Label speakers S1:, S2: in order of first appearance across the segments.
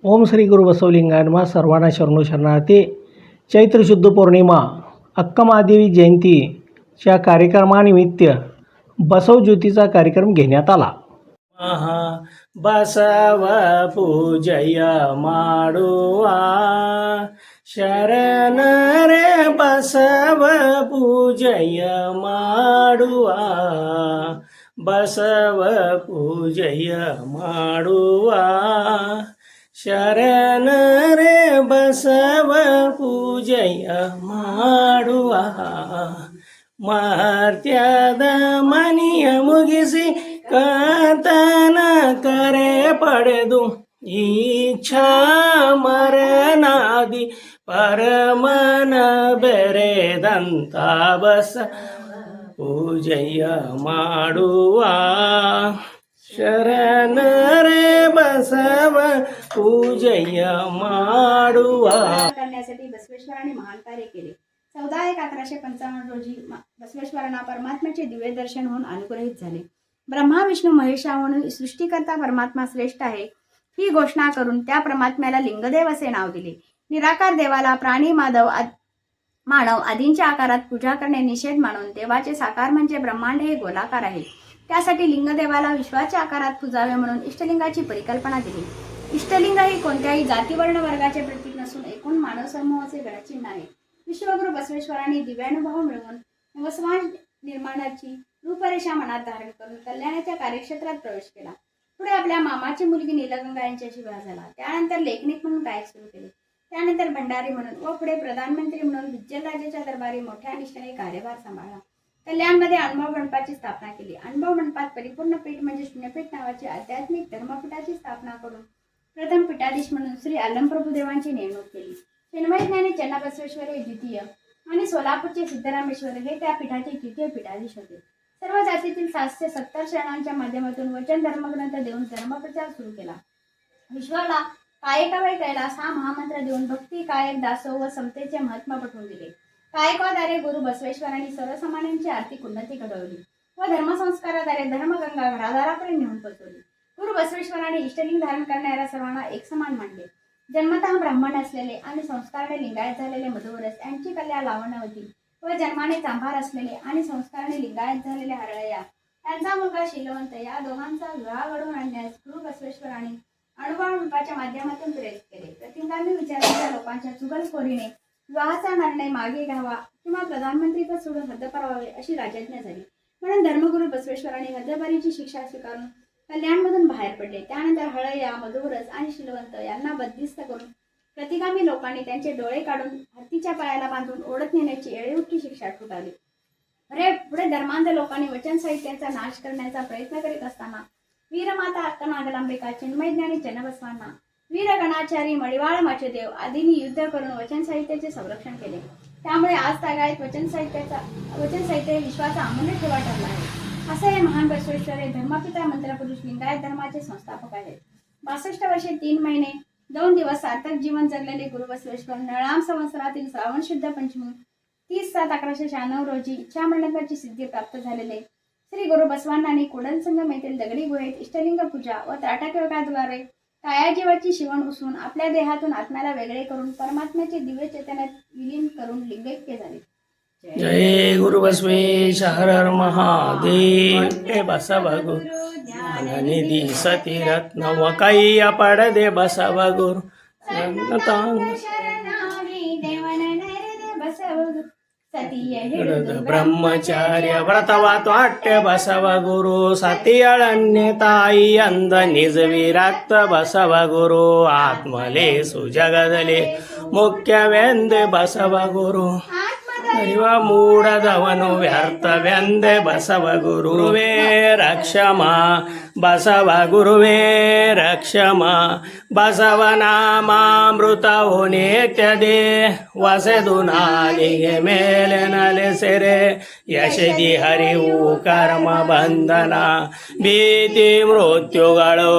S1: ओम श्री गुरु बसवलिंगाय नमः. सर्वांना शरणो शरणार्थी. चैत्र शुद्ध पौर्णिमा अक्कमहादेवी जयंतीच्या कार्यक्रमानिमित्त बसव ज्योतीचा कार्यक्रम घेण्यात आला. बसव पूजय माडुआ शरण रे बसव पूजय माडुआ बसव पूजय माडुआ शरण रे बसव पूजय ಮಾಡುವಾ ಮರ್ತ್ಯದ ಮನಿಯ ಮುಗಿಸಿ ಕಾತನ ಕರೆ ಪಡೆದು ಇಚ್ಛಾ ಮರನಾದಿ ಪರಮನ ಬೆರೆದಂತ ಬಸ ಪೂಜೆಯ ಮಾಡುವ ಶರಣ रे बसव पूजय ಮಾಡುವಾ.
S2: करण्यासाठी बसवेश्वरांनी महान कार्य केले. 14/1/1155 रोजी बसवेश्वरांना परमात्म्याचे दिव्य दर्शन होऊन अनुग्रहित झाले. ब्रह्मा विष्णू महेशाहून सृष्टीकर्ता परमात्मा श्रेष्ठ आहे ही घोषणा करून त्या परमात्म्याला लिंगदेव असे नाव दिले. निराकार देवाला प्राणी मानव आदींच्या आकारात पूजा करणे निषेध मानून देवाचे साकार म्हणजे ब्रह्मांड हे गोलाकार आहे. त्यासाठी लिंगदेवाला विश्वाच्या आकारात पूजावे म्हणून इष्टलिंगाची परिकल्पना दिली. इष्टलिंग ही कोणत्याही जाती वर्ण वर्गाचे प्रतीक नसून एकूण मानव समूहाचे गणचिन्ह आहे. विश्वगुरु बसवेश्वरांनी दिव्यानुभव मिळवून नवसमाज निर्माणाची रूपरेषा मनात धारण करून कल्याणाच्या कार्यक्षेत्रात प्रवेश केला. पुढे आपल्या मामाची मुलगी नीलगंगा यांच्याशी विवाह झाला. त्यानंतर लेखनिक म्हणून गायक सुरू केले. त्यानंतर भंडारी म्हणून व पुढे प्रधानमंत्री म्हणून विज्जलराजेच्या दरबारी मोठ्या निष्ठेने कार्यभार सांभाळला. कल्याणमध्ये अनुभव मंडपाची स्थापना केली. अनुभव मंडपात परिपूर्ण पीठ म्हणजे शून्यपीठ नावाची आध्यात्मिक धर्मपीठाची स्थापना करून प्रथम पीठाधीश म्हणून श्री अलमप्रभुदेवांची नेमणूक केली. चिन्मय ज्ञानी चन्नबसवेश्वर हे द्वितीय आणि सोलापूरचे सिद्धरामेश्वर हे त्या पीठाचे तृतीय पीठाधीश होते. सर्व जातीतील 770 शरणांच्या माध्यमातून वचन धर्मग्रंथ देऊन धर्मप्रचार सुरू केला. विश्वाला कायकावय कैलास हा महामंत्र देऊन भक्ती कायक दासो व समतेचे महत्त्व पटवून दिले. कायकवाद्वारे गुरु बसवेश्वरांनी सर्वसामान्यांची आर्थिक उन्नती घडवली व धर्मसंस्काराद्वारे धर्मगंगा घरादारापर्यंत नेऊन पोचवली. गुरु बसवेश्वरांनी इष्टलिंग धारण करणाऱ्या सर्वांना एक समान मानले. जन्मतः ब्राह्मण असलेले आणि संस्काराने लिंगायत झालेले मधुवरस यांची कन्या लावण्यवती व जन्माने चांभार असलेले आणि संस्काराने लिंगायत झालेले हरळया यांचा मुलगा शीलवंत या दोघांचा विवाह घडवून आणण्यास गुरु बसवेश्वरांनी अनुभव मंडपाच्या माध्यमातून प्रेरित केले. प्रतिगामी विचारांच्या लोकांच्या चुगलखोरीने विवाहाचा निर्णय मागे घ्यावा किंवा प्रधानमंत्रीपद सोडून हद्द करावे अशी राजज्ञा झाली. म्हणून धर्मगुरू बसवेश्वरांनी हद्दपारीची शिक्षा स्वीकारून कल्याणमधून बाहेर पडले. त्यानंतर हळया मधुवरस आणि शीलवंत यांना बंदिस्त करून प्रतिगामी लोकांनी त्यांचे डोळे काढून हत्तीच्या पायाला बांधून ओढत नेण्याची एळेउट्टी शिक्षा ठोठावली. पुढे धर्मांध लोकांनी वचन साहित्याचा नाश करण्याचा प्रयत्न करीत असताना वीरमाता अक्कनागलांबिका चिन्मयज्ञानी चन्नबसवांना वीरगणाचारी मडिवाळ माचदेव आदींनी युद्ध करून वचन साहित्याचे संरक्षण केले. त्यामुळे आज तागायत वचन साहित्य विश्वाचा अमूल्य ठेवा ठरला आहे. असे हे महान बसवेश्वर हे धर्मपिता मंत्रपुरुष लिंगायत धर्माचे संस्थापक आहेत. 62 वर्षे 3 महिने 2 दिवस सार्थक जीवन जगलेले गुरु बसवेश्वर नळाम संवत्सरातील श्रावण शुद्ध पंचमी 30/7/1196 रोजी इच्छामंडपाची सिद्धी प्राप्त झालेले श्री गुरु बसवांनांनी कोडल संगम येथील दगडी गुहेत इष्टलिंग पूजा व त्राटकयोगाद्वारे कायाजीवाची शिवण उसून आपल्या देहातून आत्म्याला वेगळे करून परमात्म्याचे दिव्य चैतन्यात विलीन करून लिंगैक्य झाले.
S1: जय गुरु बसवेश हर हर महादेव. हे बसव गुरु ज्ञाननिधी सती रत्न व काही पड दे बसव गुरु ब्रह्मचार्य व्रतवात वाट्य बसव गुरु सती अळन्य ताई अंध निज विरक्त बसव गुरु आत्मले सुजगदले मुख्य वेंदे बसव गुरु हरिव मूढ धवनु व्यर्थ व्यंदे बसव गुरुवे रक्षमा बसव गुरुवे रक्षमा बसव नामामृत नित्य दे वसे दुनालिगे मेले नले सेरे यशदी हरिऊ कर्म बंधना भीती मृत्युಗಳು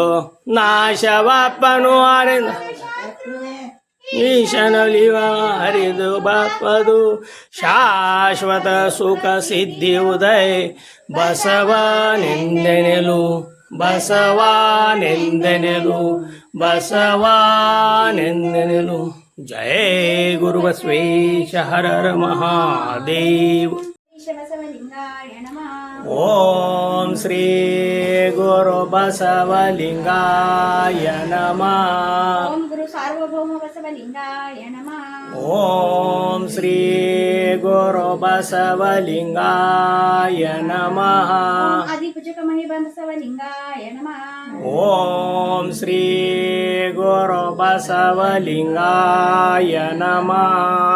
S1: ನಾಶವಾಪನು ಅರೆಂದ ಈಶನಲಿವ ಹರಿದು ಬಾಪದು ಶಾಶ್ವತ ಸುಖ ಸಿದ್ಧಿ ಉದಯ ಬಸವ ನಿಂದೆನೆಲು ಬಸವನೆಂದೆನೆಲು ಬಸವನೆಂದೆನೆಲು. ಜಯ ಗುರು ಬಸವೇಶ ಹರ ಹರ ಮಹಾದೇವ.
S2: ಬಸವಲಿಂಗಾಯ ನಮಃ.
S1: ಓಂ ಶ್ರೀ ಗುರು ಬಸವಲಿಂಗಾಯ ನಮಃ.
S2: ಓಂ ಗುರು ಸಾರ್ವಭೌಮ ಬಸವಲಿಂಗಾಯ ನಮಃ.
S1: ಓಂ ಶ್ರೀ ಗುರು ಬಸವಲಿಂಗಾಯ ನಮಃ.
S2: ಓಂ ಆದಿಪೂಜಕ ಮಹಿಮ ಬಸವಲಿಂಗಾಯ ನಮಃ.
S1: ಓಂ ಶ್ರೀ ಗುರು ಬಸವಲಿಂಗಾಯ ನಮಃ.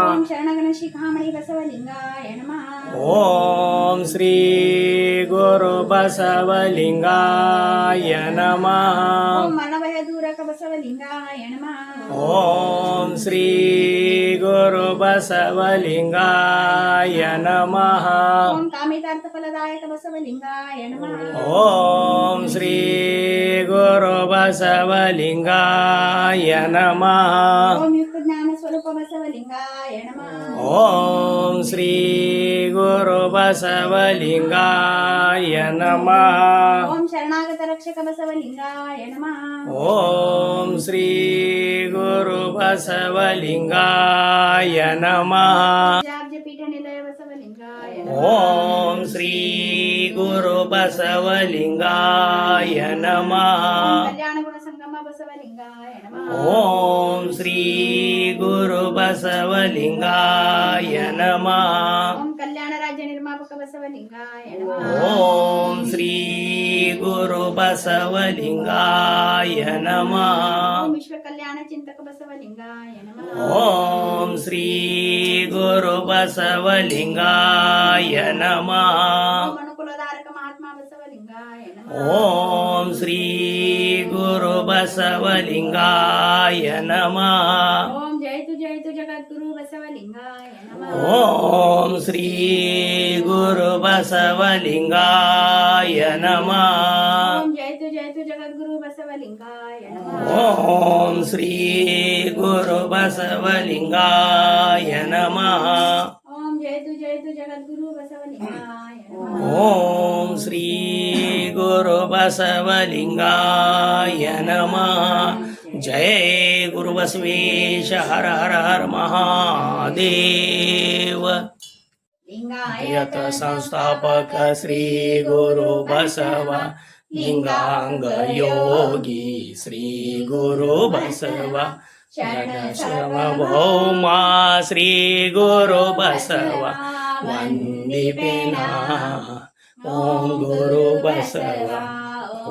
S2: ಓಂ ಶರಣಗಣ ಶಿಖಾಮಣಿ ಬಸವಲಿಂಗಾಯ ನಮಃ.
S1: ಓಂ ಶ್ರೀ ಗುರು ಬಸವಲಿಂಗಾಯ ನಮಃ.
S2: ಓಂ ಮರಣಭಯ ದೂರಕ ಬಸವಲಿಂಗಾಯ ನಮಃ.
S1: ಓಂ ಶ್ರೀ ಗುರು ಬಸವಲಿಂಗಾಯ ನಮಃ.
S2: ಓಂ ಕಾಮಿತಾರ್ಥ ಫಲದಾಯಕ ಬಸವಲಿಂಗಾಯ ನಮಃ.
S1: ಓಂ ಶ್ರೀ ಗುರು ಬಸವಲಿಂಗಾಯ ನಮಃ.
S2: ಓಂ ಯುಕ್ತ ಜ್ಞಾನ ಸ್ವರೂಪ ಬಸವಲಿಂಗಾಯ ನಮಃ.
S1: ಓಂ ಶ್ರೀ ಗುರು ಬಸವಲಿಂಗಾಯ ನಮಃ.
S2: ಓಂ ಶರಣಾಗತ ರಕ್ಷಕ ಬಸವಲಿಂಗಾಯ ನಮಃ.
S1: ಓಂ ಶ್ರೀ ಗುರು ಬಸವಲಿಂಗಾಯ ನಮಃ.
S2: ಜಾಬ್ಜ ಪೀಠ ನಿಲಯ ಬಸವಲಿಂಗಾಯ
S1: ಓಂ ಶ್ರೀ ಗುರು ಬಸವಲಿಂಗಾಯ ನಮಃ.
S2: ಕಲ್ಯಾಣ ಗುಣ ಸಂಗಮ ಬಸವಲಿಂಗಾಯ ನಮಃ.
S1: ಓಂ ಶ್ರೀ ಗುರು ಬಸವಲಿಂಗಾಯ ನಮಃ.
S2: ಓಂ ಕಲ್ಯಾಣ ರಾಜ್ಯ ನಿರ್ಮಾಪಕ ಬಸವಲಿಂಗಾಯ ನಮಃ.
S1: ಓಂ ಶ್ರೀ ಗುರು ಬಸವಲಿಂಗಾಯ ನಮಃ.
S2: ಓಂ ವಿಶ್ವ ಕಲ್ಯಾಣ ಚಿಂತಕ ಬಸವಲಿಂಗಾಯ ನಮಃ.
S1: ಓಂ ಶ್ರೀ ಗುರು ಬಸವಲಿಂಗಾಯ ನಮಃ.
S2: ಓಂ ಅನುಕೂಲಧಾರಕ ಮಹಾತ್ಮ ಬಸವಲಿಂಗಾಯ ನಮಃ.
S1: ಓಂ ಶ್ರೀ ಗುರು ಬಸವಲಿಂಗಾಯ ನಮಃ.
S2: ಓಂ ಜಯತು ಜಗದ್ಗುರು ಬಸವಲಿಂಗಾಯ ನಮಃ.
S1: ಓಂ ಶ್ರೀ ಗುರು ಬಸವಲಿಂಗಾಯ ನಮಃ.
S2: ಓಂ ಜಯತು ಜಗದ್ಗುರು ಬಸವಲಿಂಗಾಯ ನಮಃ.
S1: ಓಂ ಶ್ರೀ ಗುರು ಬಸವಲಿಂಗಾಯ ನಮಃ.
S2: ಓಂ ಜಯತು ಜಗದ್ಗುರು ಬಸವಲಿಂಗಾಯ ನಮಃ.
S1: ಓಂ ಶ್ರೀ ಗುರು ಬಸವಲಿಂಗಾಯ ನಮಃ. ಜಯ ಗುರು ಬಸವೇಶ ಹರ ಹರ ಹರ ಮಹಾದೇವ.
S2: ಲಿಂಗಾಯತ
S1: ಸಂಸ್ಥಾಪಕ ಶ್ರೀ ಗುರು ಬಸವ ಲಿಂಗಾಂಗ ಯೋಗಿ ಶ್ರೀ ಗುರು ಬಸವ ಶರಣ ಭೌಮ ಶ್ರೀ ಗುರು ಬಸವ ವಂದಿಪೆನಾ. ಓಂ ಗುರು ಬಸವ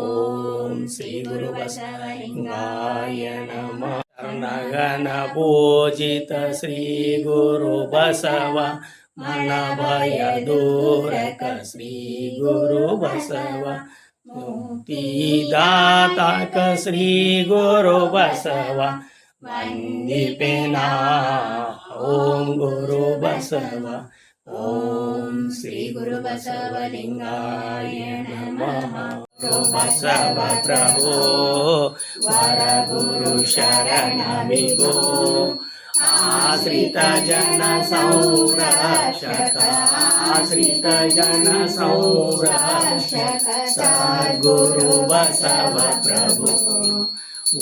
S1: ಓಂ ಶ್ರೀ ಗುರು ಬಸವಲಿಂಗಾಯ ನಮಃ. ಶರಣಗಣ ಪೂಜಿತ ಶ್ರೀ ಗುರು ಬಸವ ಮನ ಭಯ ದೂರಕ ಶ್ರೀ ಗುರು ಬಸವ ಮುಕ್ತಿದಾತಕ ಶ್ರೀ ಗುರು ಬಸವ ವಂದಿಪೆನಾ. ಓಂ ಗುರು ಬಸವ ಓಂ ಶ್ರೀ ಗುರು ಬಸವಲಿಂಗಾಯ ನಮಃ. ಗುರು ಬಸವ ಪ್ರಭು ವರ ಗುರು ಶರಣವಿಗೋ ಆಶ್ರಿತ ಜನ ಸಂರಕ್ಷಕ ಆಶ್ರಿತ ಜನ ಸಂರಕ್ಷಕ ಸದ್ಗುರು ಬಸವ ಪ್ರಭು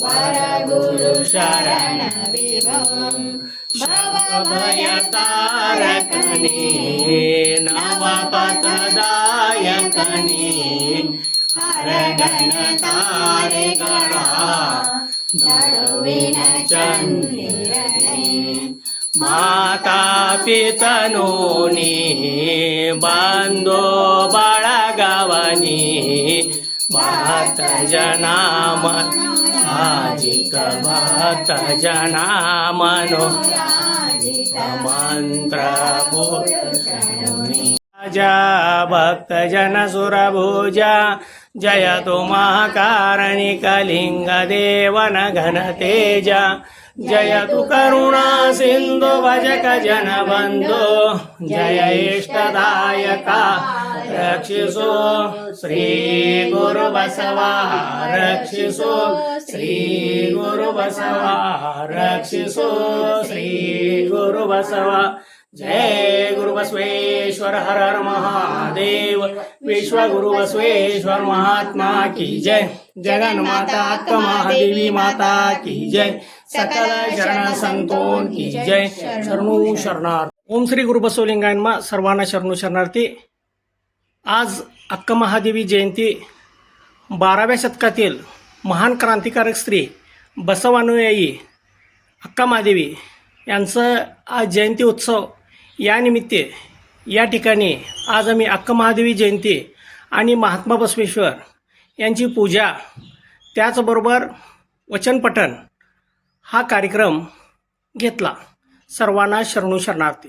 S1: ವರ ಗುರು ಶರಣವಿಗೋ. ಭಯ ತಾರಕನೇ ನವ ಪಥದಾಯಕನೇ ಹರಗಣ ತಾರೆಗಳ ನಡುವಿನ ಚಂದಿರನೇ. ಮಾತಾ ಪಿತನೋ ನೀ ಬಂಧು ಬಳಗವನಿ ಭಕ್ತ ಜನಾಮ ಆಜಿಕ ಭಕ್ತ ಜನಾಮನೋ ಮಂತ್ರ ಭಕ್ತ ಜನ ಸುರಭುಜ ಜಯತು ಮಹಾಕಾರಣಿಕಲಿಂಗ ದೇವನ ಘನ ತೇಜ ಜಯತು ಕರುಣಾ ಸಿಂಧು ಭಜಕ ಜನ ಬಂಧು ಜಯ ಇಷ್ಟದಾಯಕ ರಕ್ಷಿಸು ಶ್ರೀ ಗುರು ಬಸವ ರಕ್ಷಿಸು ಶ್ರೀ ಗುರು ಬಸವ ರಕ್ಷಿಸು ಶ್ರೀ ಗುರು ಬಸವ जय गुरु बसवेश्वर हर हर महादेव विश्वगुरु बसवेश्वर महात्मा की जय जगन्माता अक्का महादेवी माता की जय सकल शरण संतों की जय शरणू शरणार्थ. ओम श्री गुरु बसवलिंगायनमा सर्वांना शरणू शरणार्थी. आज अक्का महादेवी जयंती 12व्या शतकातील महान क्रांतिकारक स्त्री बसवानुयायी अक्का महादेवी यांचं आज जयंती उत्सव या निमित्ते या ठिकाणी आज आम्ही अक्का महादेवी जयंती आणि महात्मा बसवेश्वर यांची पूजा त्याचबरोबर वचनपठण हा कार्यक्रम घेतला. सर्वांना शरणू शरणार्थी.